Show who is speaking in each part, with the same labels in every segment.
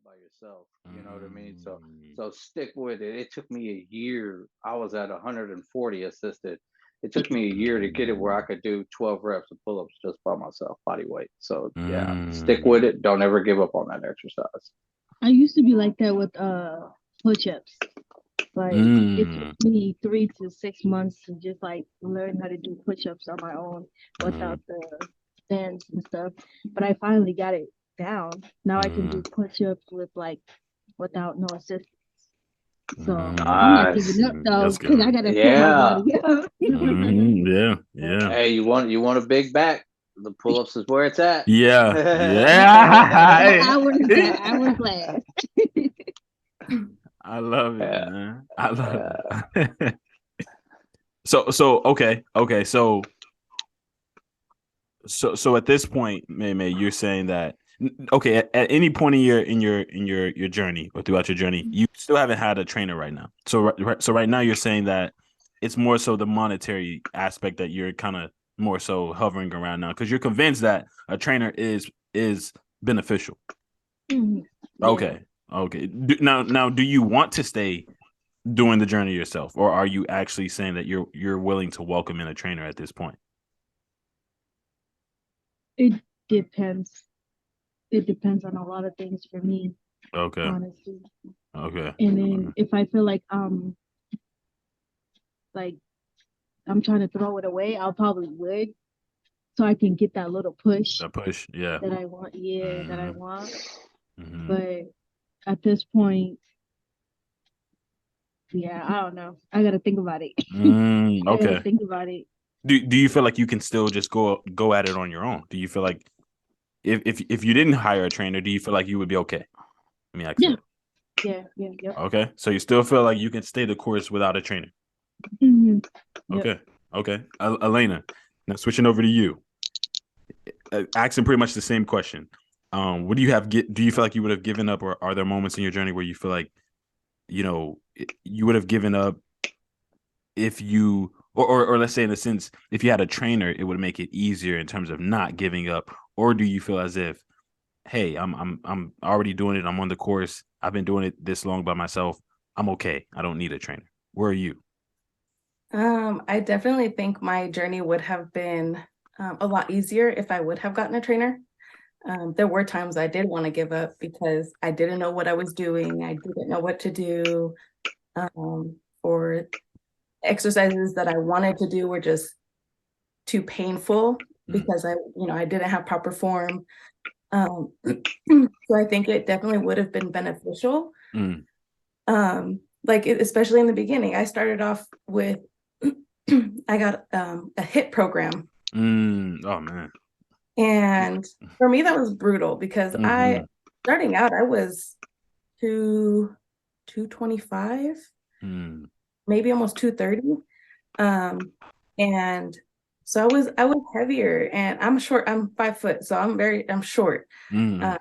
Speaker 1: by yourself. You know what I mean? So
Speaker 2: Mm,
Speaker 1: so stick with it. It took me a year. I was at 140 assisted. It took me a year to get it where I could do 12 reps of pull-ups just by myself, body weight. So yeah, stick with
Speaker 2: mm,
Speaker 1: it. Don't ever give up on that exercise.
Speaker 3: I used to be like that with push-ups. Like it took
Speaker 2: mm,
Speaker 3: me 3 to 6 months to just like learn how to do push-ups on my own
Speaker 2: mm,
Speaker 3: without the stands and stuff. But I finally got it down. Now I can do
Speaker 2: mm,
Speaker 3: push-ups with like without no assistance. So I'm not
Speaker 2: mm.
Speaker 3: giving up
Speaker 1: Nice.
Speaker 3: though,
Speaker 2: That's
Speaker 3: because I
Speaker 2: good.
Speaker 3: gotta fill my
Speaker 1: Yeah.
Speaker 3: body up.
Speaker 2: Yeah, yeah.
Speaker 1: Hey, you want a big back? The pull-ups is where it's at.
Speaker 2: Yeah,
Speaker 3: That
Speaker 2: yeah.
Speaker 3: hour's last.
Speaker 2: I love it,
Speaker 1: Yeah.
Speaker 2: man. I love
Speaker 1: Uh,
Speaker 2: it. Okay. So at this point, May, you're saying that okay, at any point in your journey or throughout your journey, you still haven't had a trainer right now. So right now you're saying that it's more so the monetary aspect that you're kind of more so hovering around now because you're convinced that a trainer is beneficial.
Speaker 3: Mhm. Yeah.
Speaker 2: Okay. Okay. Now do you want to stay doing the journey yourself or are you actually saying that you're willing to welcome in a trainer at this point?
Speaker 3: It depends. It depends on a lot of things for me,
Speaker 2: Okay.
Speaker 3: honestly.
Speaker 2: Okay.
Speaker 3: And then if I feel like I'm trying to throw it away, I'll probably would, so I can get that little push
Speaker 2: A push. Yeah.
Speaker 3: that I want. Yeah, that I
Speaker 2: Mhm.
Speaker 3: want.
Speaker 2: Mhm.
Speaker 3: But at this point, yeah, I don't know. I gotta think about it. I gotta
Speaker 2: Okay.
Speaker 3: think about it.
Speaker 2: Do you feel like you can still just go at it on your own? Do you feel like if you didn't hire a trainer, do you feel like you would be okay? Let me ask you
Speaker 3: Yeah,
Speaker 2: that.
Speaker 3: yeah, yep.
Speaker 2: Okay. So you still feel like you can stay the course without a trainer.
Speaker 3: Hmm. Yep.
Speaker 2: Okay. Okay. Elena, now switching over to you. Asking pretty much the same question. What do you have? Do you feel like you would have given up, or are there moments in your journey where you feel like you would have given up if you or let's say in a sense if you had a trainer it would make it easier in terms of not giving up or do you feel as if hey I'm already doing it I'm on the course I've been doing it this long by myself I'm okay I don't need a trainer where are you
Speaker 4: I definitely think my journey would have been a lot easier if I would have gotten a trainer. There were times I did want to give up because I didn't know what I was doing. I didn't know what to do. Or exercises that I wanted to do were just too painful
Speaker 2: mm,
Speaker 4: because I didn't have proper form. So I think it definitely would have been beneficial.
Speaker 2: mm,
Speaker 4: Especially in the beginning, I started off with I got a HIT program.
Speaker 2: oh man
Speaker 4: And for me, that was brutal because
Speaker 2: mm-hmm,
Speaker 4: starting out, I was 225,
Speaker 2: mm,
Speaker 4: maybe almost 230. Um, and so I was heavier and I'm short, I'm 5 foot, so I'm short.
Speaker 2: mm.
Speaker 4: Uh,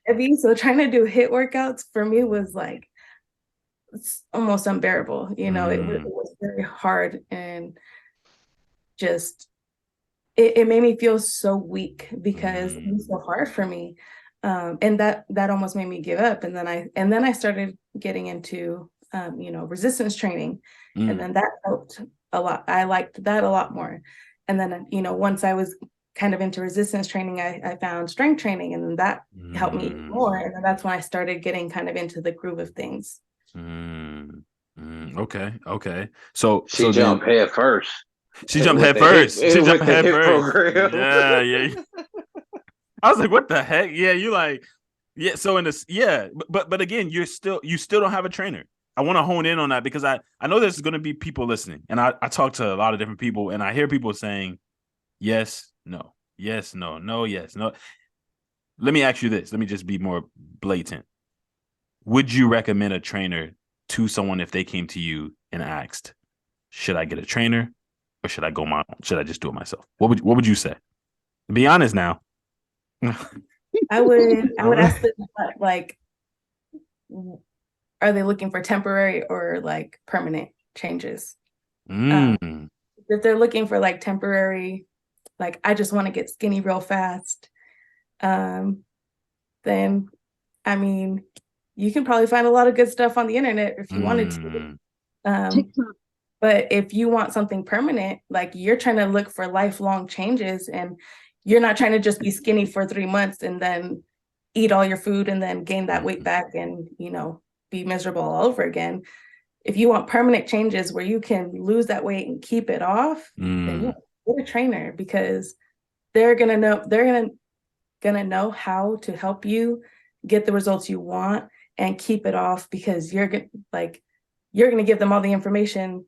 Speaker 4: Heavy. So trying to do HIT workouts for me was like it's almost unbearable. It
Speaker 2: mm,
Speaker 4: was very hard and just it made me feel so weak because it was so
Speaker 2: mm,
Speaker 4: hard for me. And that almost made me give up. And then I started getting into resistance training. And
Speaker 2: mm,
Speaker 4: then that helped a lot. I liked that a lot more. And then, once I was kind of into resistance training, I found strength training and that helped me more.
Speaker 2: mm,
Speaker 4: And then that's when I started getting kind of into the groove of things.
Speaker 2: mm, okay so
Speaker 1: she
Speaker 2: then
Speaker 1: jumped head first
Speaker 2: she jumped
Speaker 1: with
Speaker 2: head
Speaker 1: the hip
Speaker 2: first. She jumped
Speaker 1: with the
Speaker 2: head
Speaker 1: hip
Speaker 2: first.
Speaker 1: program.
Speaker 2: Yeah, yeah. I was like, what the heck? Yeah, you like, yeah. So in this, yeah, but again, you still don't have a trainer. I want to hone in on that because I know there's going to be people listening, and I talk to a lot of different people, and I hear people saying yes, no, yes, no, no, yes, no. Let me ask you this. Let me just be more blatant. Would you recommend a trainer to someone if they came to you and asked, should I get a trainer or should I go my own? Should I just do it myself? What would you say? Be honest now.
Speaker 4: I would ask them like, are they looking for temporary or like permanent changes? Um,
Speaker 2: Mm,
Speaker 4: if they're looking for like temporary, like I just want to get skinny real fast, um, then I mean, you can probably find a lot of good stuff on the internet if you wanted to.
Speaker 3: TikTok.
Speaker 4: But if you want something permanent, like you're trying to look for lifelong changes, and you're not trying to just be skinny for 3 months and then eat all your food and then gain that weight back and, be miserable all over again. If you want permanent changes where you can lose that weight and keep it off, then get a trainer, because they're gonna know how to help you get the results you want and keep it off, because you're gonna give them all the information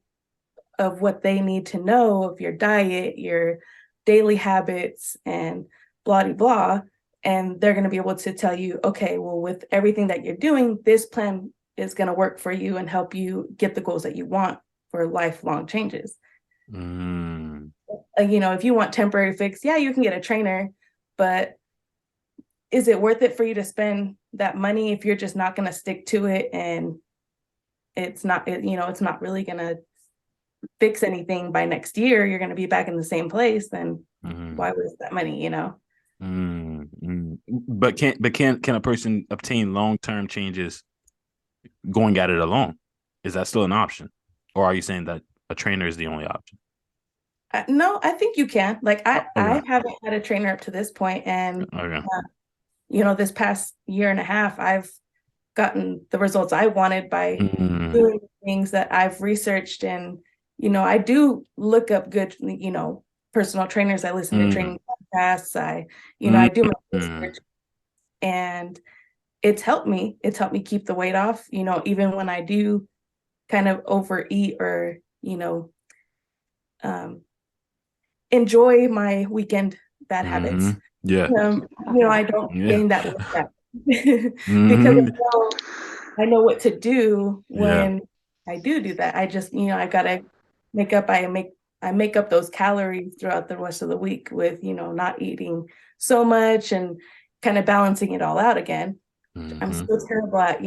Speaker 4: of what they need to know of your diet, your daily habits, and blah blah blah. And they're going to be able to tell you, okay, well, with everything that you're doing, this plan is going to work for you and help you get the goals that you want for lifelong changes. If you want temporary fix, yeah, you can get a trainer, but is it worth it for you to spend that money if you're just not going to stick to it, and it's not really going to fix anything by next year? You're going to be back in the same place. Then why waste that money?
Speaker 2: But can a person obtain long-term changes going at it alone? Is that still an option, or are you saying that a trainer is the only option?
Speaker 4: No, I think you can. I haven't had a trainer up to this point, and this past year and a half, I've gotten the results I wanted by doing things that I've researched. And I do look up good personal trainers. I listen to training podcasts. I do my research, and it's helped me keep the weight off, even when I do kind of overeat or enjoy my weekend bad habits. I don't gain that weight back because I know what to do when I do that. I just, I gotta I make up those calories throughout the rest of the week with, not eating so much and kind of balancing it all out again. I'm still terrible at,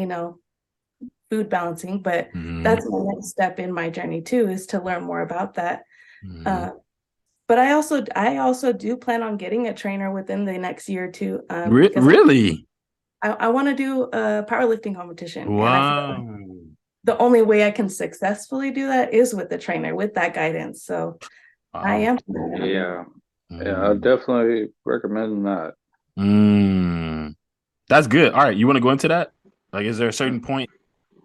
Speaker 4: food balancing, but that's my next step in my journey too, is to learn more about that. But I also do plan on getting a trainer within the next year or two.
Speaker 2: Really?
Speaker 4: I want to do a powerlifting competition.
Speaker 2: Wow.
Speaker 4: And the only way I can successfully do that is with the trainer, with that guidance. So I am.
Speaker 1: Yeah. Yeah, I definitely recommend that.
Speaker 2: That's good. All right. You want to go into that? Like, is there a certain point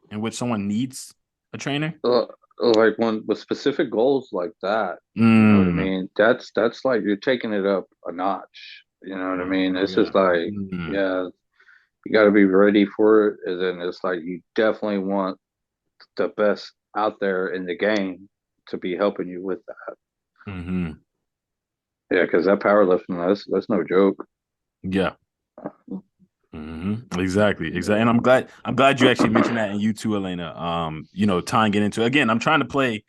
Speaker 2: in which someone needs a trainer?
Speaker 1: Like with specific goals like that, you know what I mean? That's like you're taking it up a notch. You know what I mean? It's just like, you got to be ready for it. And then it's like you definitely want the best out there in the game to be helping you with that. Yeah, because that powerlifting, that's no joke.
Speaker 2: Yeah. Exactly. And I'm glad you actually mentioned that, and you too, Elena. Tying it into, again, I'm trying to play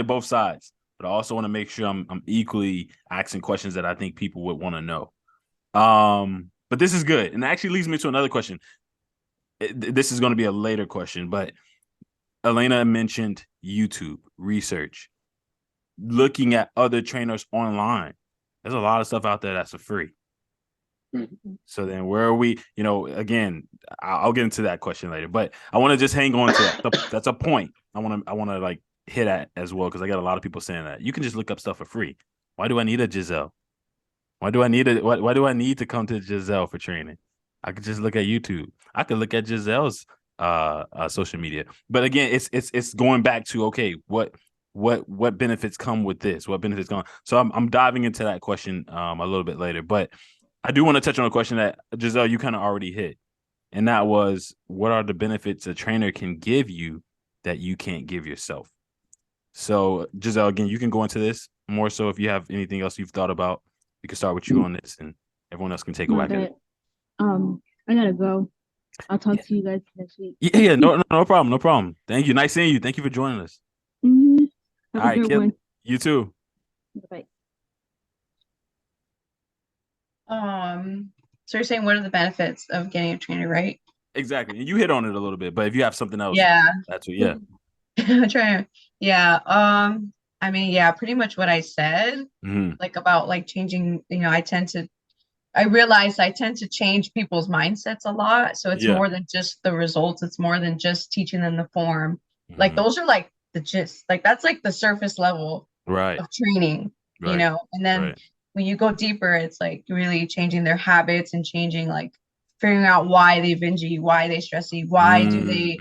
Speaker 2: both sides, but I also want to make sure I'm equally asking questions that I think people would want to know. But this is good, and it actually leads me to another question. This is going to be a later question, but Elena mentioned YouTube research, looking at other trainers online. There's a lot of stuff out there that's for free. So then where are we? Again, I'll get into that question later, but I want to just hang on to that. That's a point I want to like hit at as well, because I got a lot of people saying that you can just look up stuff for free. Why do I need a Giselle? Why do I need to come to Giselle for training? I could just look at YouTube. I could look at Giselle's social media. But again, it's going back to, okay, what benefits come with this? What benefits come? So I'm diving into that question a little bit later, but I do want to touch on a question that, Giselle, you kind of already hit, and that was, what are the benefits a trainer can give you that you can't give yourself? So, Giselle, again, you can go into this more so if you have anything else you've thought about. We can start with you on this, and everyone else can take a whack at it.
Speaker 3: I gotta go. I'll talk to you guys next week.
Speaker 2: Yeah, no problem. Thank you. Nice seeing you. Thank you for joining us.
Speaker 3: Have
Speaker 2: All right,
Speaker 3: a good one.
Speaker 2: You too.
Speaker 3: Bye.
Speaker 5: So you're saying, what are the benefits of getting a trainer, right?
Speaker 2: Exactly. And you hit on it a little bit, but if you have something else, that's what,
Speaker 5: I'm trying. Yeah. I mean, pretty much what I said, like about like changing, I tend to I realize I tend to change people's mindsets a lot. So it's
Speaker 2: Yeah.
Speaker 5: more than just the results. It's more than just teaching them the form. Like
Speaker 2: Mhm.
Speaker 5: those are like the gist. Like that's like the surface level
Speaker 2: Right.
Speaker 5: of training, you
Speaker 2: Right.
Speaker 5: know. And then
Speaker 2: Right.
Speaker 5: when you go deeper, it's like really changing their habits and changing like figuring out why they binge eat, why they stress eat, why do they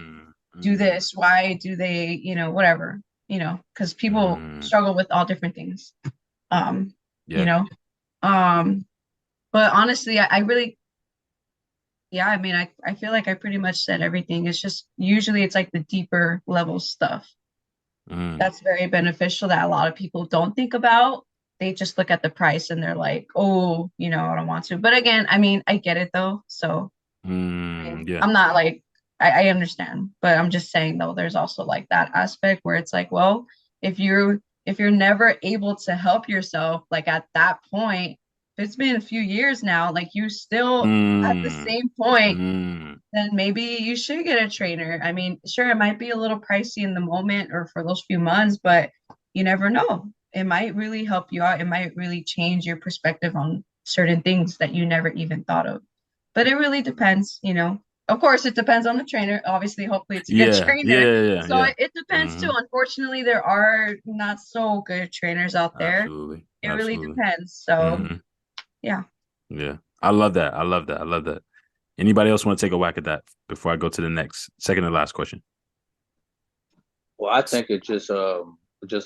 Speaker 5: do this, why do they, you know, whatever, you know, because people struggle with all different things. You
Speaker 2: Yeah.
Speaker 5: know. But honestly, I really, yeah, I mean, I feel like I pretty much said everything. It's just usually it's like the deeper level stuff that's very beneficial that a lot of people don't think about. They just look at the price and they're like, oh, you know, I don't want to. But again, I mean, I get it though. So
Speaker 2: Yeah.
Speaker 5: I'm not like, I understand, but I'm just saying though, there's also like that aspect where it's like, well, if you're never able to help yourself, like at that point, if it's been a few years now, like you still at the same point, then maybe you should get a trainer. I mean, sure, it might be a little pricey in the moment or for those few months, but you never know. It might really help you out. It might really change your perspective on certain things that you never even thought of. But it really depends, you know. Of course, it depends on the trainer. Obviously, hopefully it's a good
Speaker 2: Yeah.
Speaker 5: trainer. So
Speaker 2: Yeah.
Speaker 5: it depends too. Unfortunately, there are not so good trainers out there.
Speaker 2: Absolutely.
Speaker 5: It really
Speaker 2: Absolutely.
Speaker 5: depends. So yeah.
Speaker 2: Yeah. I love that. I love that. I love that. Anybody else want to take a whack at that before I go to the next second and last question?
Speaker 1: Well, I think it just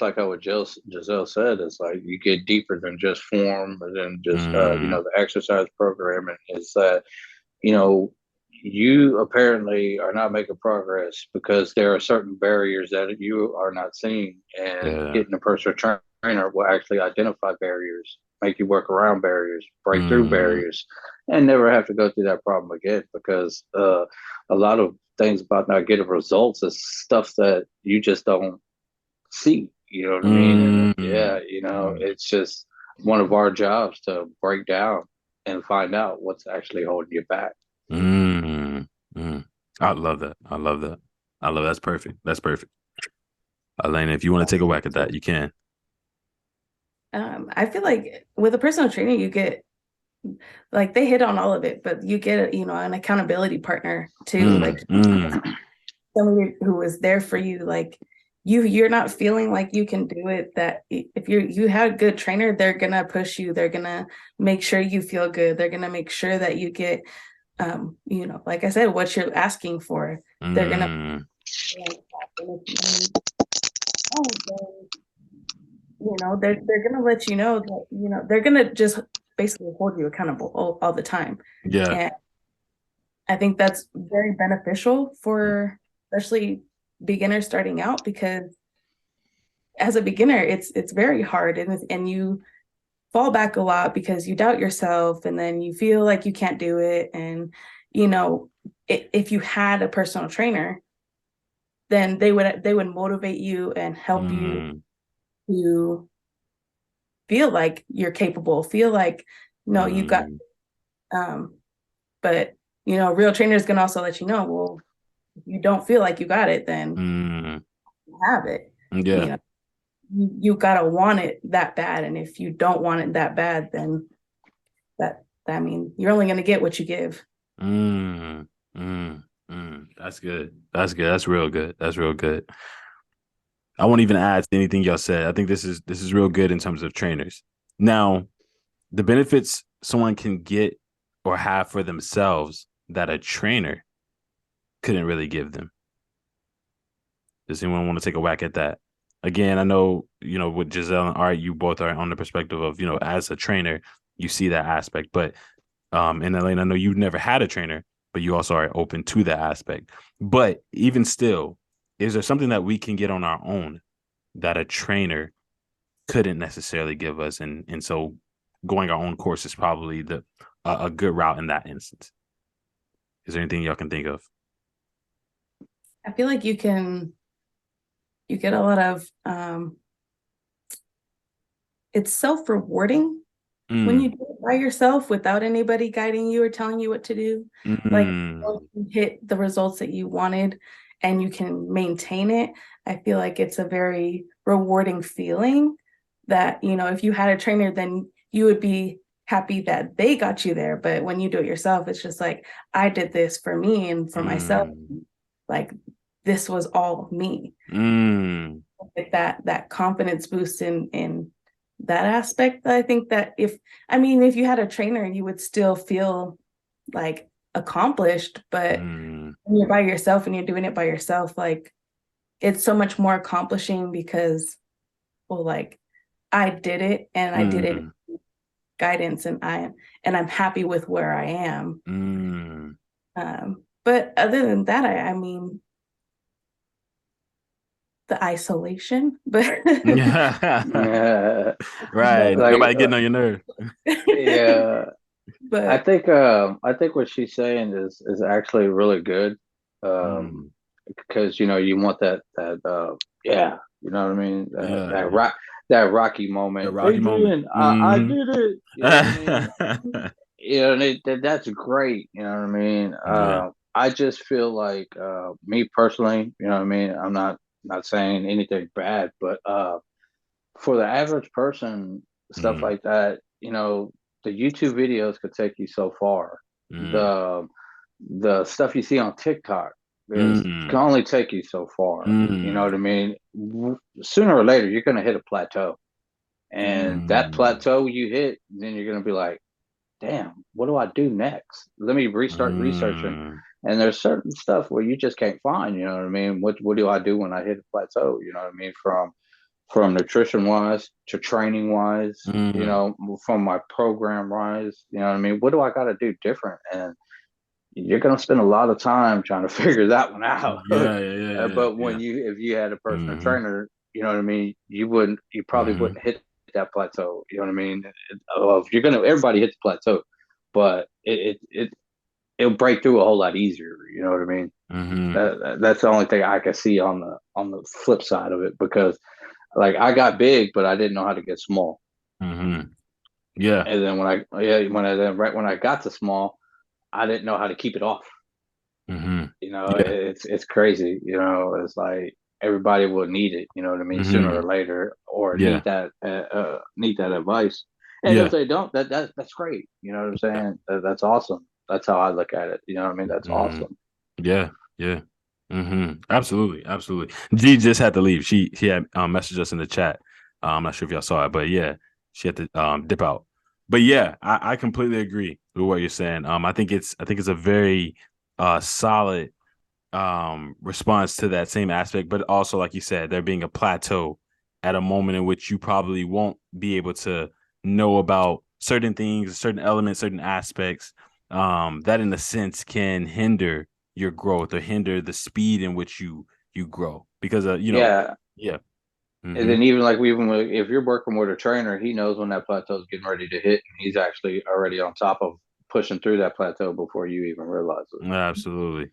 Speaker 1: like how what Giselle said, it's like you get deeper than just form and then just you know, the exercise program, and it's that, you know, you apparently are not making progress because there are certain barriers that you are not seeing, and
Speaker 2: Yeah.
Speaker 1: getting a personal trainer will actually identify barriers, make you work around barriers, break through barriers, and never have to go through that problem again. Because a lot of things about not getting results is stuff that you just don't see. You know what I mean? And yeah, you know, it's just one of our jobs to break down and find out what's actually holding you back.
Speaker 2: I love that. I love that. I love that. That's perfect. That's perfect. Elena, if you want to take a whack at that, you can.
Speaker 4: I feel like with a personal trainer, you get like they hit on all of it, but you get, you know, an accountability partner too, like somebody who is there for you. Like you're not feeling like you can do it. That if you have a good trainer, they're gonna push you. They're gonna make sure you feel good. They're gonna make sure that you get, you know, like I said, what you're asking for. They're gonna, you know, they're gonna let you know that, you know, they're gonna just basically hold you accountable all the time.
Speaker 2: Yeah.
Speaker 4: And I think that's very beneficial for especially beginners starting out, because as a beginner, it's very hard, and you fall back a lot because you doubt yourself, and then you feel like you can't do it. And you know, if you had a personal trainer, then they would motivate you and help you to feel like you're capable, feel like no, you got. But you know, a real trainer is gonna also let you know, well, if you don't feel like you got it, then you have it.
Speaker 2: Yeah.
Speaker 4: You know, you gotta want it that bad, and if you don't want it that bad, then I mean, you're only gonna get what you give.
Speaker 2: That's good. That's good. That's real good. That's real good. I won't even add to anything y'all said. I think this is real good in terms of trainers. Now, the benefits someone can get or have for themselves that a trainer couldn't really give them. Does anyone want to take a whack at that? Again, I know, you know, with Giselle and Art, you both are on the perspective of, you know, as a trainer, you see that aspect. But and Elena, I know you've never had a trainer, but you also are open to that aspect. But even still, is there something that we can get on our own that a trainer couldn't necessarily give us? And so going our own course is probably a good route in that instance. Is there anything y'all can think of?
Speaker 4: I feel like you get a lot of it's self-rewarding when you do it by yourself without anybody guiding you or telling you what to do. Like once you hit the results that you wanted and you can maintain it, I feel like it's a very rewarding feeling that, you know, if you had a trainer, then you would be happy that they got you there. But when you do it yourself, it's just like, I did this for me and for myself. Like, this was all me. Like that confidence boost in that aspect. I think that if you had a trainer, you would still feel like accomplished, but when you're by yourself and you're doing it by yourself, like, it's so much more accomplishing because, well, like, I did it and I did it guidance, and I'm happy with where I am. But other than that, I mean, the isolation, but
Speaker 1: Yeah.
Speaker 2: right.
Speaker 1: Like,
Speaker 2: Nobody getting on your nerve.
Speaker 1: yeah.
Speaker 4: but
Speaker 1: I think what she's saying is actually really good. Because you want that yeah, you know what I mean? That Rocky moment.
Speaker 2: The Rocky
Speaker 1: Adrian,
Speaker 2: moment.
Speaker 1: I did it. You know what I mean? And that's great, you know what I mean? I just feel like me personally, you know what I mean? I'm not saying anything bad, but for the average person, stuff like that, the YouTube videos could take you so far. The stuff you see on TikTok can only take you so far. You know what I mean? Sooner or later, you're going to hit a plateau. And that plateau you hit, then you're going to be like, damn, what do I do next? Let me restart researching. And there's certain stuff where you just can't find, you know what I mean? What do I do when I hit a plateau? You know what I mean? From nutrition wise to training wise, from my program wise, you know what I mean? What do I got to do different? And you're going to spend a lot of time trying to figure that one out. But if you had a personal trainer, you know what I mean? You probably wouldn't hit that plateau. You know what I mean? Everybody hits the plateau, but it'll break through a whole lot easier. You know what I mean? That's the only thing I can see on the flip side of it, because like I got big, but I didn't know how to get small.
Speaker 2: Yeah.
Speaker 1: And then when I got to small, I didn't know how to keep it off. It's crazy. It's like everybody will need it. You know what I mean? Sooner or later, or need that advice. And if they don't, that's great. You know what I'm saying? That's awesome. That's how I look at it. You know what I mean? That's awesome.
Speaker 2: Yeah. Absolutely. G just had to leave. She had messaged us in the chat. I'm not sure if y'all saw it, but yeah, she had to dip out. But yeah, I completely agree with what you're saying. I think it's a very solid response to that same aspect, but also, like you said, there being a plateau at a moment in which you probably won't be able to know about certain things, certain elements, certain aspects that in a sense can hinder your growth or hinder the speed in which you grow, because
Speaker 1: And then if you're working with a trainer, he knows when that plateau is getting ready to hit, and he's actually already on top of pushing through that plateau before you even realize it.
Speaker 2: Absolutely.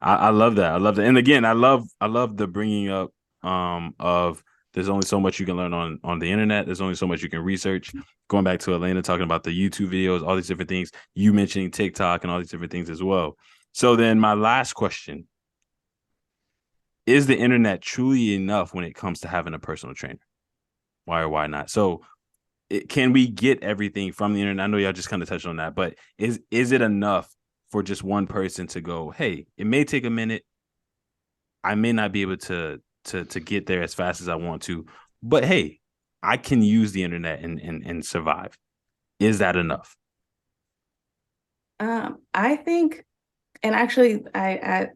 Speaker 2: I love that. And again, I love the bringing up of there's only so much you can learn on the internet. There's only so much you can research. Going back to Elena talking about the YouTube videos, all these different things, you mentioning TikTok and all these different things as well. So then my last question, is the internet truly enough when it comes to having a personal trainer? Why or why not? So can we get everything from the internet? I know y'all just kind of touched on that, but is it enough for just one person to go, hey, it may take a minute. I may not be able to get there as fast as I want to, but hey, I can use the internet and survive. Is that enough?
Speaker 4: I think, and actually I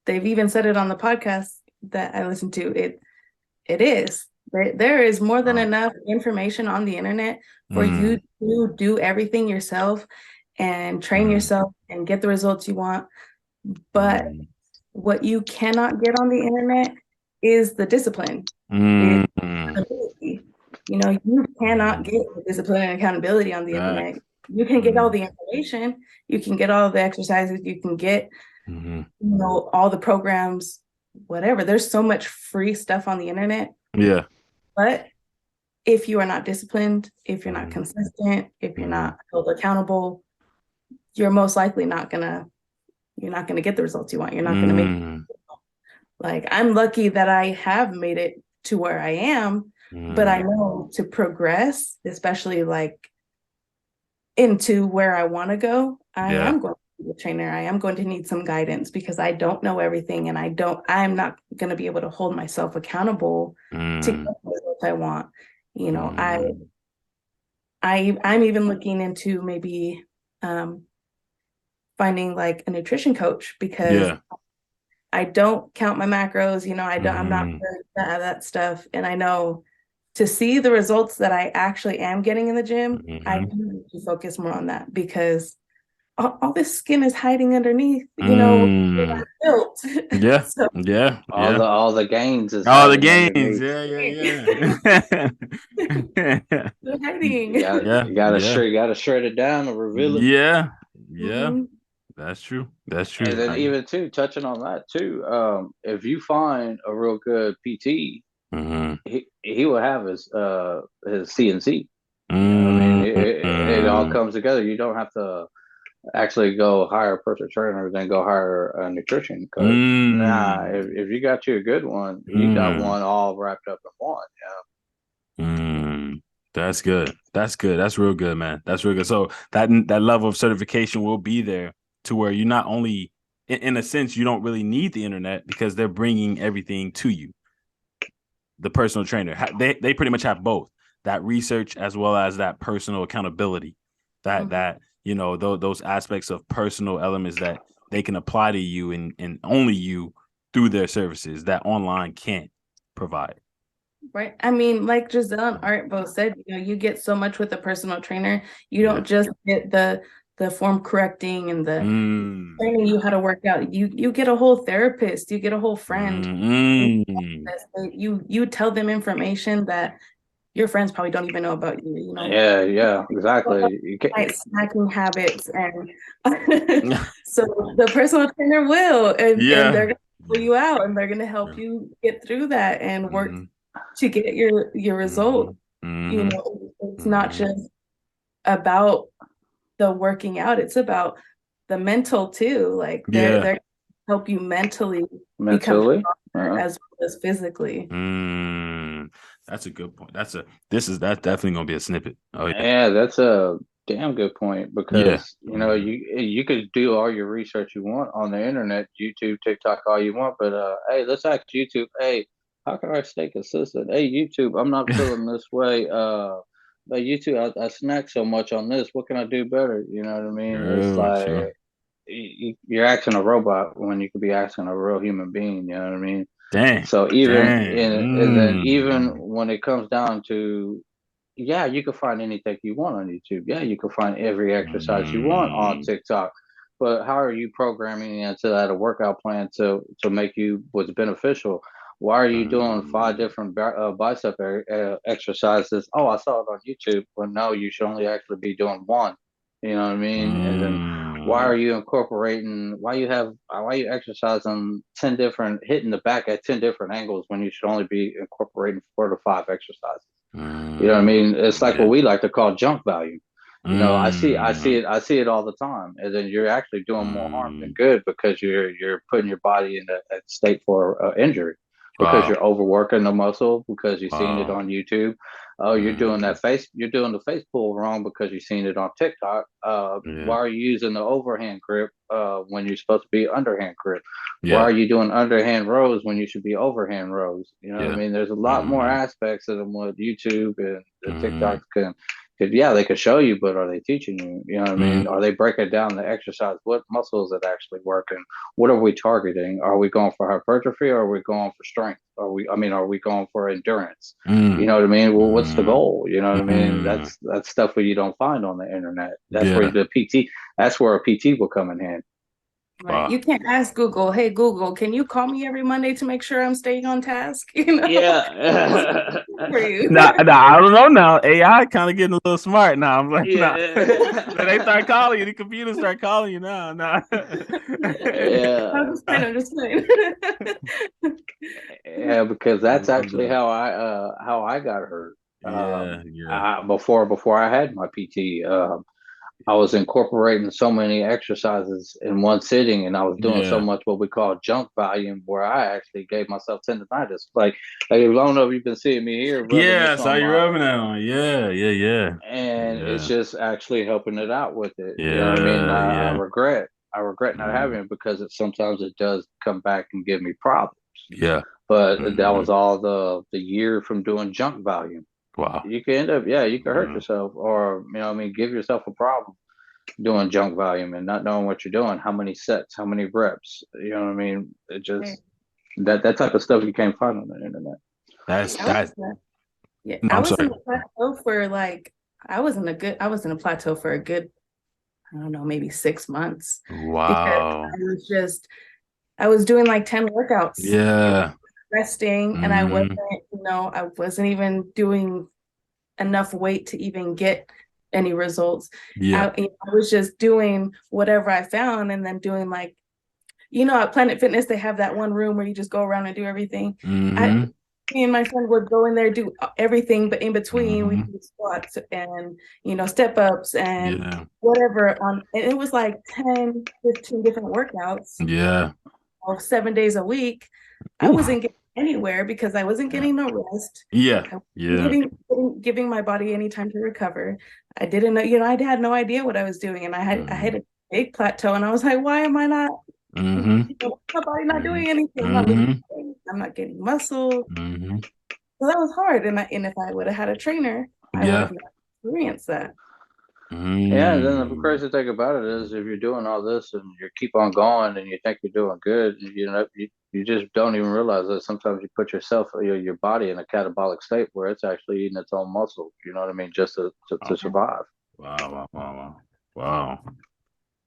Speaker 4: they've even said it on the podcast that I listened to. It is. There is more than enough information on the internet for you to do everything yourself and train yourself and get the results you want. But what you cannot get on the internet is the discipline. Accountability. You cannot get the discipline and accountability on the internet. You can get all the information, you can get all the exercises, you can get all the programs, whatever. There's so much free stuff on the internet.
Speaker 2: Yeah.
Speaker 4: But if you are not disciplined, if you're not consistent, if you're not held accountable, you're most likely not gonna get the results you want. You're not gonna make it. Like, I'm lucky that I have made it to where I am, But I know to progress, especially like into where I want to go, I am going to be a trainer. I am going to need some guidance because I don't know everything, and I'm not going to be able to hold myself accountable to get the results I want. You know, I'm even looking into maybe finding like a nutrition coach, because I don't count my macros, you know, I'm not very good at that stuff. And I know to see the results that I actually am getting in the gym, I do need to focus more on that, because all this skin is hiding underneath, you know, built.
Speaker 2: Yeah.
Speaker 4: So,
Speaker 2: Yeah.
Speaker 1: All the gains is
Speaker 2: All the
Speaker 1: hiding
Speaker 2: gains.
Speaker 1: underneath.
Speaker 4: they're hiding.
Speaker 1: You gotta shred it down and reveal it.
Speaker 2: Yeah.
Speaker 4: Mhm.
Speaker 2: That's true. That's true.
Speaker 1: And then even too, touching on that too, if you find a real good PT, he will have his CNC. You know what I mean? It all comes together. You don't have to actually go hire a personal trainer, then go hire a nutrition coach. Nah, if you got you a good one, you got one all wrapped up in one.
Speaker 2: That's good. That's good. That's real good, man. That's real good. So that level of certification will be there to where you not only, in a sense, you don't really need the internet because they're bringing everything to you. The personal trainer, they pretty much have both that research as well as that personal accountability. That you know those aspects of personal elements that they can apply to you and only you through their services that online can't provide.
Speaker 4: Right. I mean, like Giselle and Art both said, you know, you get so much with a personal trainer. You don't just get the form correcting and the training you how to work out. You get a whole therapist, you get a whole friend. You tell them information that your friends probably don't even know about you, you know.
Speaker 1: Yeah, exactly.
Speaker 4: Snacking habits, and so the personal trainer will, and they're gonna pull you out, and they're gonna help you get through that and work to get your result. You know, it's not just about the working out, it's about the mental too. Like they're gonna help you mentally become stronger as well as physically.
Speaker 2: That's a good point. That's definitely gonna be a snippet. Oh
Speaker 1: yeah, that's a damn good point, because you know you could do all your research you want on the internet, YouTube, TikTok, all you want, but hey, let's ask YouTube, hey, how can I stay consistent? Hey, YouTube, I'm not feeling this way. But YouTube, I snack so much on this. What can I do better? You know what I mean? It's like you're asking a robot when you could be asking a real human being. You know what I mean?
Speaker 2: Dang.
Speaker 1: So and then even when it comes down to, yeah, you can find anything you want on YouTube. Yeah, you can find every exercise you want on TikTok. But how are you programming into that a workout plan to make you what's beneficial? Why are you doing 5 different bicep exercises? Oh, I saw it on YouTube. Well, no, you should only actually be doing one. You know what I mean? And then why are you incorporating? Why you exercising 10 different, hitting the back at 10 different angles when you should only be incorporating 4 to 5 exercises? You know what I mean? It's like what we like to call junk value. You know, I see it all the time, and then you're actually doing more harm than good, because you're putting your body in a state for injury, because you're overworking the muscle, because you've seen it on YouTube. Oh, you're doing the face pull wrong because you've seen it on TikTok. Why are you using the overhand grip when you're supposed to be underhand grip? Why are you doing underhand rows when you should be overhand rows? You know what I mean? There's a lot more aspects of them what YouTube and the TikToks can. Yeah, they could show you, but are they teaching you? You know what I mean? Are they breaking down the exercise? What muscles it actually working? What are we targeting? Are we going for hypertrophy, or are we going for strength? Are we going for endurance? You know what I mean? Well, what's the goal? You know what I mean? That's stuff where you don't find on the internet. That's where the PT. That's where a PT will come in handy.
Speaker 4: Right. You can't ask Google, hey, Google, can you call me every Monday to make sure I'm staying on task? You know?
Speaker 1: Yeah.
Speaker 2: Nah, I don't know now. AI kind of getting a little smart now. I'm like, nah. They start calling you. The computers start calling you now. Nah.
Speaker 1: Yeah.
Speaker 4: I'm just saying.
Speaker 1: Yeah, because that's actually how I got hurt. Before I had my PT. I was incorporating so many exercises in one sitting, and I was doing so
Speaker 2: Yeah.
Speaker 1: much what we call junk volume, where I actually gave myself tendonitis. Like I don't know if you've been seeing me here rubbing
Speaker 2: Yeah,
Speaker 1: this
Speaker 2: so
Speaker 1: on
Speaker 2: you're
Speaker 1: my,
Speaker 2: rubbing that on. Yeah.
Speaker 1: and it's
Speaker 2: Yeah.
Speaker 1: just actually helping it out with it. You know what I mean?
Speaker 2: Yeah. Yeah.
Speaker 1: I regret not having
Speaker 2: Mm,
Speaker 1: it because sometimes it does come back and give me problems.
Speaker 2: yeah.
Speaker 1: But that
Speaker 2: Hmm.
Speaker 1: was all the year from doing junk volume.
Speaker 2: Wow.
Speaker 1: You can end up, yeah, you can hurt
Speaker 2: Mm,
Speaker 1: yourself, or give yourself a problem doing junk volume and not knowing what you're doing, how many sets, how many reps. You know what I mean? It
Speaker 4: Right.
Speaker 1: just that type of stuff you can't find on the internet.
Speaker 2: that's
Speaker 4: I was
Speaker 2: that's
Speaker 4: yeah,
Speaker 2: no,
Speaker 4: I
Speaker 2: I'm
Speaker 4: was in
Speaker 2: sorry.
Speaker 4: a plateau for like I was in a plateau for a good, I don't know, maybe 6 months because
Speaker 2: Wow.
Speaker 4: I was doing like 10 workouts,
Speaker 2: Yeah.
Speaker 4: resting, and
Speaker 2: Hmm.
Speaker 4: I wasn't even doing enough weight to even get any results.
Speaker 2: Yeah.
Speaker 4: I was just doing whatever I found and then doing like, at Planet Fitness, they have that one room where you just go around and do everything. I,
Speaker 2: Hmm.
Speaker 4: Me and my friend would go in there, do everything, but in between we
Speaker 2: Hmm.
Speaker 4: do squats and, step ups and
Speaker 2: Yeah.
Speaker 4: whatever and it was like 10, 15 different workouts,
Speaker 2: Yeah.
Speaker 4: 7 days a week. I
Speaker 2: Ooh.
Speaker 4: wasn't getting anywhere because I wasn't
Speaker 2: Yeah.
Speaker 4: getting no rest.
Speaker 2: Yeah.
Speaker 4: I wasn't
Speaker 2: Yeah.
Speaker 4: giving my body any time to recover. I didn't know, I had no idea what I was doing. And I
Speaker 2: Hmm.
Speaker 4: hit a big plateau and I was like, why am I not,
Speaker 2: Hmm.
Speaker 4: my body not
Speaker 2: Hmm.
Speaker 4: doing anything? I'm not losing
Speaker 2: Hmm.
Speaker 4: weight. I'm not getting muscle.
Speaker 2: Hmm.
Speaker 4: So that was hard. And if I would have had a trainer, I would
Speaker 2: Yeah.
Speaker 4: have not experienced that.
Speaker 1: Yeah, and then the
Speaker 2: Mm.
Speaker 1: crazy thing about it is, if you're doing all this and you keep on going and you think you're doing good, you just don't even realize that sometimes you put your body in a catabolic state where it's actually eating its own muscle. You know what I mean? Just to
Speaker 2: Wow.
Speaker 1: survive.
Speaker 2: Wow. Wow.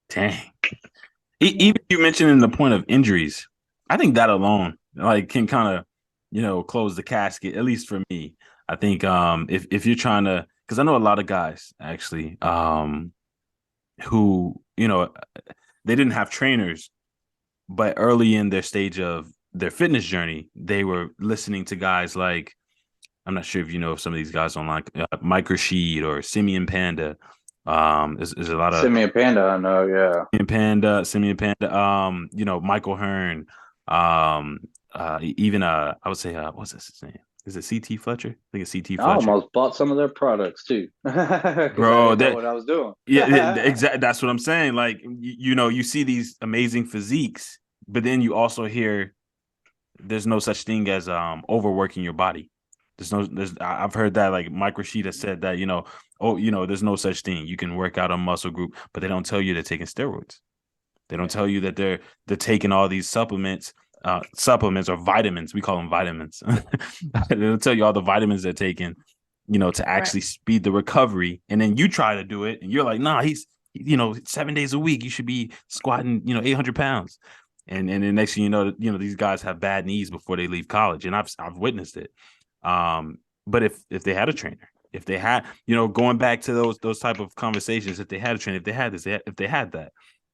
Speaker 2: Dang.
Speaker 4: Yeah.
Speaker 2: Even you mentioning the point of injuries, I think that alone like can kind of close the casket, at least for me. I think if you're trying to, because I know a lot of guys actually who they didn't have trainers, but early in their stage of their fitness journey, they were listening to guys like, I'm not sure if you know some of these guys online, Mike Rashid or Simeon Panda. There's a lot of
Speaker 1: Simian Panda, I know. Yeah.
Speaker 2: Simeon Panda, Michael Hearn, even I would say what's his name? Is it CT Fletcher? I think it's CT
Speaker 1: I
Speaker 2: Fletcher.
Speaker 1: almost bought some of their products too because I
Speaker 2: Bro,
Speaker 1: didn't know
Speaker 2: that
Speaker 1: what I was doing.
Speaker 2: yeah, exactly. That's what I'm saying. Like you see these amazing physiques, but then you also hear there's no such thing as overworking your body. I've heard that like Mike Rashid has said that, there's no such thing. You can work out a muscle group, but they don't tell you they're taking steroids. They don't tell you that they're taking all these supplements or vitamins. We call them vitamins. They'll tell you all the vitamins they're taking, to
Speaker 4: Right.
Speaker 2: actually speed the recovery. And then you try to do it, and you're like, nah, he's 7 days a week. You should be squatting 800 pounds. And the next thing these guys have bad knees before they leave college, and I've witnessed it. But if they had a trainer, if they had, going back to those type of conversations, if they had a trainer, if they had this, if they had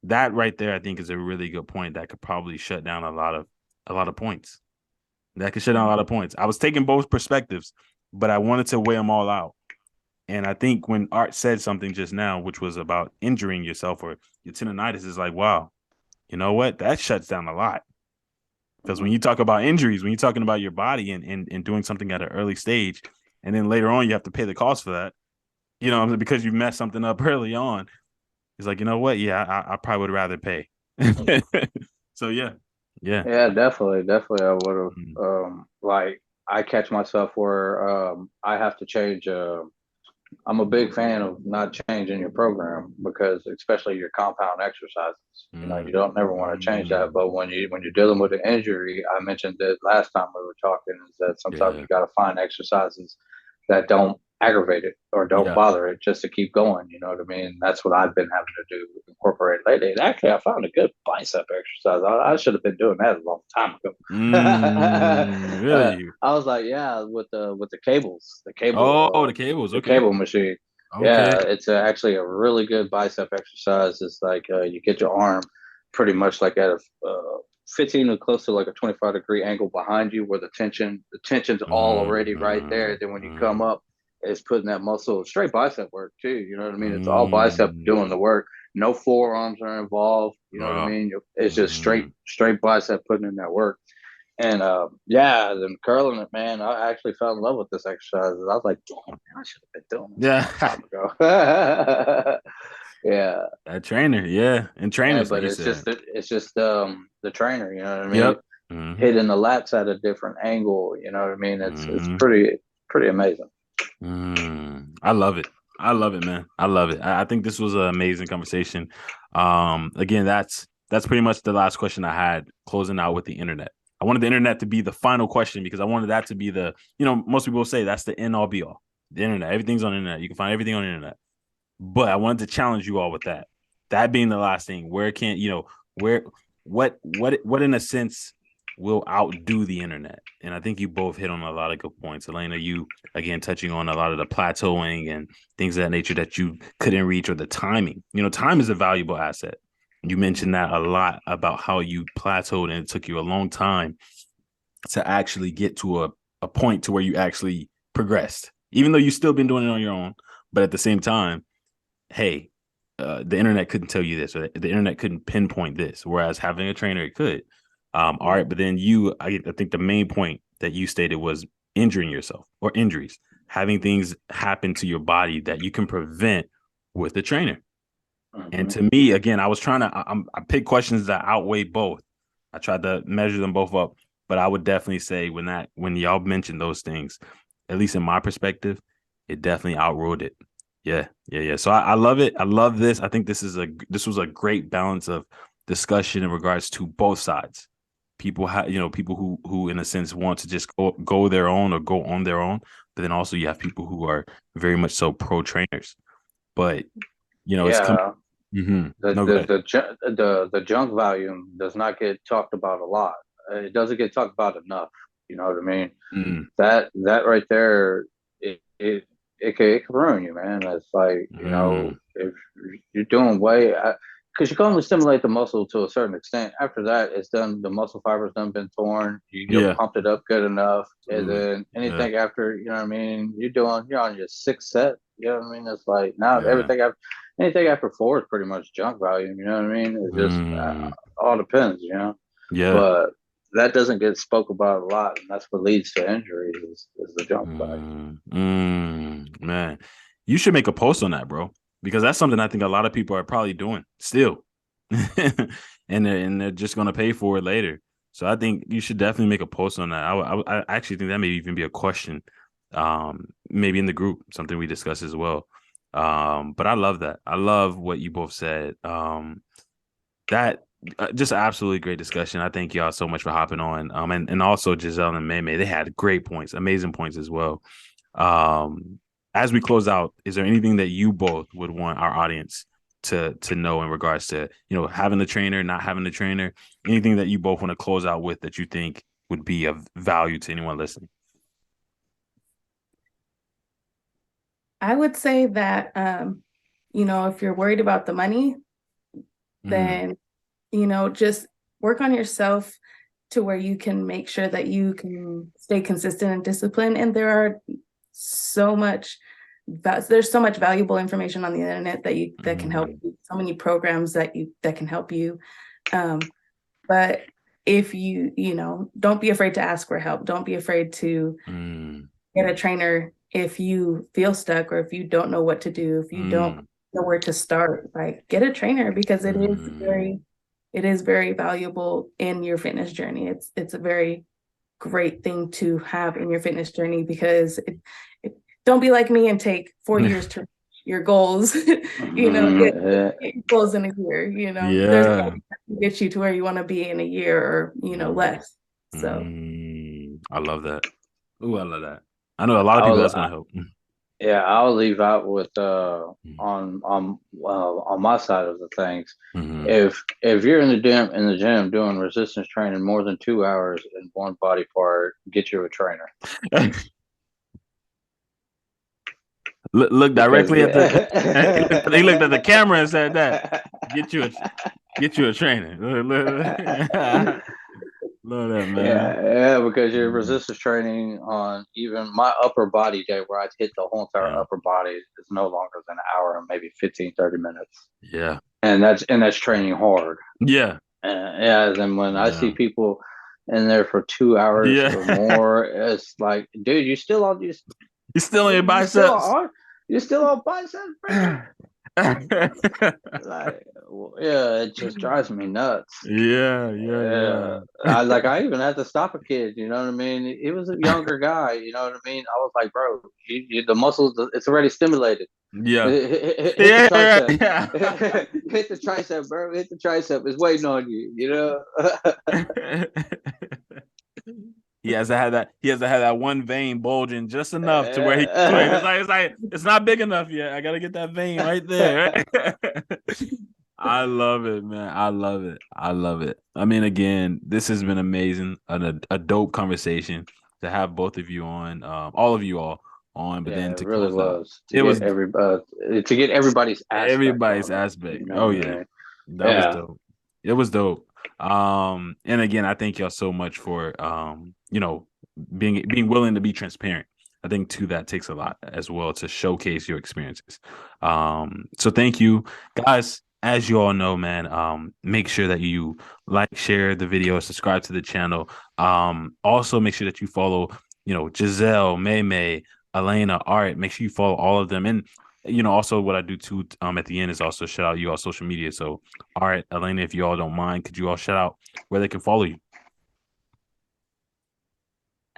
Speaker 2: that right there, I think is a really good point that could probably shut down a lot of points. That could shut down a lot of points. I was taking both perspectives, but I wanted to weigh them all out. And I think when Art said something just now, which was about injuring yourself or your tendonitis, is like, wow, you know what? That shuts down a lot. Because when you talk about injuries, when you're talking about your body and doing something at an early stage, and then later on you have to pay the cost for that, because you messed something up early on, it's like, you know what? Yeah, I probably would rather pay. So yeah.
Speaker 1: Yeah, definitely. I would have.
Speaker 2: Mm.
Speaker 1: Like I catch myself where I have to change. I'm a big fan of not changing your program because, especially your compound exercises, you
Speaker 2: Mm.
Speaker 1: don't never want to change that.
Speaker 2: Mm.
Speaker 1: But when you're dealing with an injury, I mentioned that last time we were talking, is that sometimes
Speaker 2: Yeah.
Speaker 1: you got to find exercises that don't aggravate it or don't
Speaker 2: Yeah.
Speaker 1: bother it, just to keep going. You know what I mean? That's what I've been having to do, incorporate lately. And actually, I found a good bicep exercise. I should have been doing that a long time ago.
Speaker 2: Really?
Speaker 1: I was like, yeah, with the cables,
Speaker 2: Oh, the cables.
Speaker 1: the
Speaker 2: Okay.
Speaker 1: cable machine.
Speaker 2: Okay.
Speaker 1: Yeah, it's actually a really good bicep exercise. It's like you get your arm pretty much like at a 15 or close to like a 25-degree angle behind you, where the tension's all already right there.
Speaker 2: Mm.
Speaker 1: Then when you come
Speaker 2: Mm.
Speaker 1: up, is putting that muscle, straight bicep work too. You know what I mean? It's all bicep doing the work. No forearms are involved. You know what I mean? It's just straight bicep putting in that work. And then curling it, man, I actually fell in love with this exercise. I was like, damn, man, I should have been doing this a long time ago. Yeah.
Speaker 2: That trainer, and trainers,
Speaker 1: but
Speaker 2: like
Speaker 1: it's just the trainer, you know what I mean?
Speaker 2: Yep.
Speaker 1: Hitting the lats at a different angle, you know what I mean? It's pretty amazing.
Speaker 2: I love it. I love it, man. I love it. I think this was an amazing conversation. Again, that's pretty much the last question I had, closing out with the internet. I wanted the internet to be the final question because I wanted that to be the, most people say that's the end all be all. The internet, everything's on the internet. You can find everything on the internet. But I wanted to challenge you all with that. That being the last thing, where can, what in a sense will outdo the internet? And I think you both hit on a lot of good points. Elena, you again touching on a lot of the plateauing and things of that nature that you couldn't reach, or the timing. Time is a valuable asset. You mentioned that a lot about how you plateaued and it took you a long time to actually get to a point to where you actually progressed, even though you've still been doing it on your own. But at the same time, hey, the internet couldn't tell you this, or the internet couldn't pinpoint this, whereas having a trainer, it could. All right, but then I think the main point that you stated was injuring yourself, or injuries, having things happen to your body that you can prevent with a trainer. And to me, again, I was trying to, I picked questions that outweigh both. I tried to measure them both up, but I would definitely say when y'all mentioned those things, at least in my perspective, it definitely outrode it. Yeah. So I love it. I love this. I think this was a great balance of discussion in regards to both sides. People people who in a sense want to just go their own or go on their own, but then also you have people who are very much so pro trainers. But it's
Speaker 1: the junk volume does not get talked about a lot. It doesn't get talked about enough. You know what I mean? That right there, it can ruin you, man. It's like, if you're doing because you can only stimulate the muscle to a certain extent. After that, it's done. The muscle fiber's done been torn. You pumped it up good enough, and then anything after, you know what I mean. You're on your sixth set. You know what I mean. It's like now anything after 4 is pretty much junk volume. You know what I mean. It just all depends, Yeah. But that doesn't get spoke about a lot, and that's what leads to injuries is the junk volume.
Speaker 2: Man, you should make a post on that, bro. Because that's something I think a lot of people are probably doing still. and they're just going to pay for it later. So I think you should definitely make a post on that. I actually think that may even be a question, maybe in the group, something we discuss as well. But I love that. I love what you both said. That just absolutely great discussion. I thank y'all so much for hopping on. And also Giselle and Meme, they had great points, amazing points as well. As we close out, is there anything that you both would want our audience to know in regards to, having a trainer, not having a trainer, anything that you both want to close out with that you think would be of value to anyone listening?
Speaker 4: I would say that, if you're worried about the money, then, just work on yourself to where you can make sure that you can stay consistent and disciplined. And there's so much valuable information on the internet that can help you, so many programs that can help you. But if you don't be afraid to ask for help. Don't be afraid to get a trainer if you feel stuck, or if you don't know what to do, if you don't know where to start. Like, get a trainer, because it is very valuable in your fitness journey. It's a very great thing to have in your fitness journey, because don't be like me and take 4 years to reach your goals. Get goals in a year. There's nothing that get you to where you want to be in a year, or less. So
Speaker 2: I love that. I love that. I know a lot of people that's gonna help.
Speaker 1: Yeah, I'll leave out with on my side of the things. If you're in the gym doing resistance training more than 2 hours in one body part, get you a trainer.
Speaker 2: Look directly at he looked at the camera and said that. Get you a trainer. Love that, man.
Speaker 1: Yeah, because your resistance training on even my upper body day where I hit the whole entire upper body is no longer than an hour and maybe 15, 30 minutes.
Speaker 2: Yeah.
Speaker 1: And that's training hard.
Speaker 2: Yeah.
Speaker 1: And when I see people in there for 2 hours or more, it's like, dude, you still on
Speaker 2: you still in biceps.
Speaker 1: You're still on biceps, bro. Like, it just drives me nuts.
Speaker 2: Yeah.
Speaker 1: I even had to stop a kid. You know what I mean? He was a younger guy. You know what I mean? I was like, bro, the muscles, it's already stimulated.
Speaker 2: Yeah.
Speaker 1: Hit the tricep. Hit the tricep, bro. Hit the tricep. It's waiting on you. You know.
Speaker 2: He has to have that one vein bulging just enough to where he can swing. It's not big enough yet. I gotta get that vein right there. I love it, man. I love it. I mean, again, this has been amazing. A dope conversation to have both of you on, all of you all on. But then to
Speaker 1: it really
Speaker 2: was.
Speaker 1: To get everybody's
Speaker 2: aspect.
Speaker 1: You know
Speaker 2: oh yeah, that was dope. It was dope. And again, I thank y'all so much for being willing to be transparent. I think too that takes a lot as well to showcase your experiences. So thank you, guys. As you all know, man, make sure that you like, share the video, subscribe to the channel. Also make sure that you follow, Giselle, May, Elena, Art. Make sure you follow all of them. And also what I do too, at the end is also shout out you on social media. So, Art, Elena, if you all don't mind, could you all shout out where they can follow you?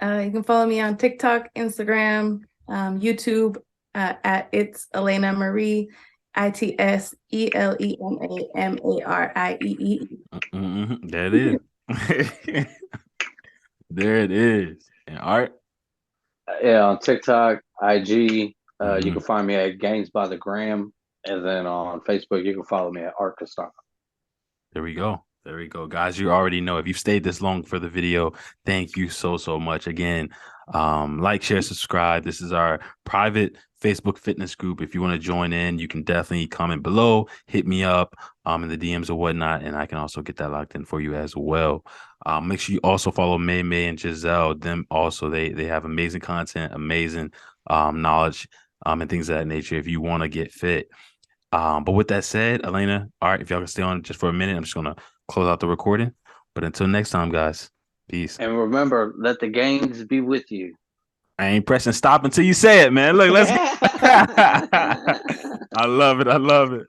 Speaker 4: You can follow me on TikTok, Instagram, YouTube at It's Elena Marie, ITSELENAMARIEE.
Speaker 2: There it is. There it is. And Art?
Speaker 1: Yeah, on TikTok, IG, you can find me at Gains by the Gram. And then on Facebook, you can follow me at Art Castano.
Speaker 2: There we go. Guys. You already know if you've stayed this long for the video, thank you so much. Again, like, share, subscribe. This is our private Facebook fitness group. If you want to join in, you can definitely comment below, hit me up in the DMs or whatnot, and I can also get that locked in for you as well. Make sure you also follow May and Giselle. Them also, they have amazing content, amazing knowledge, and things of that nature if you want to get fit. But with that said, Elena, all right, if y'all can stay on just for a minute, I'm just going to close out the recording. But until next time, guys, peace.
Speaker 1: And remember, let the gains be with you.
Speaker 2: I ain't pressing stop until you say it, man. Look, let's go. I love it.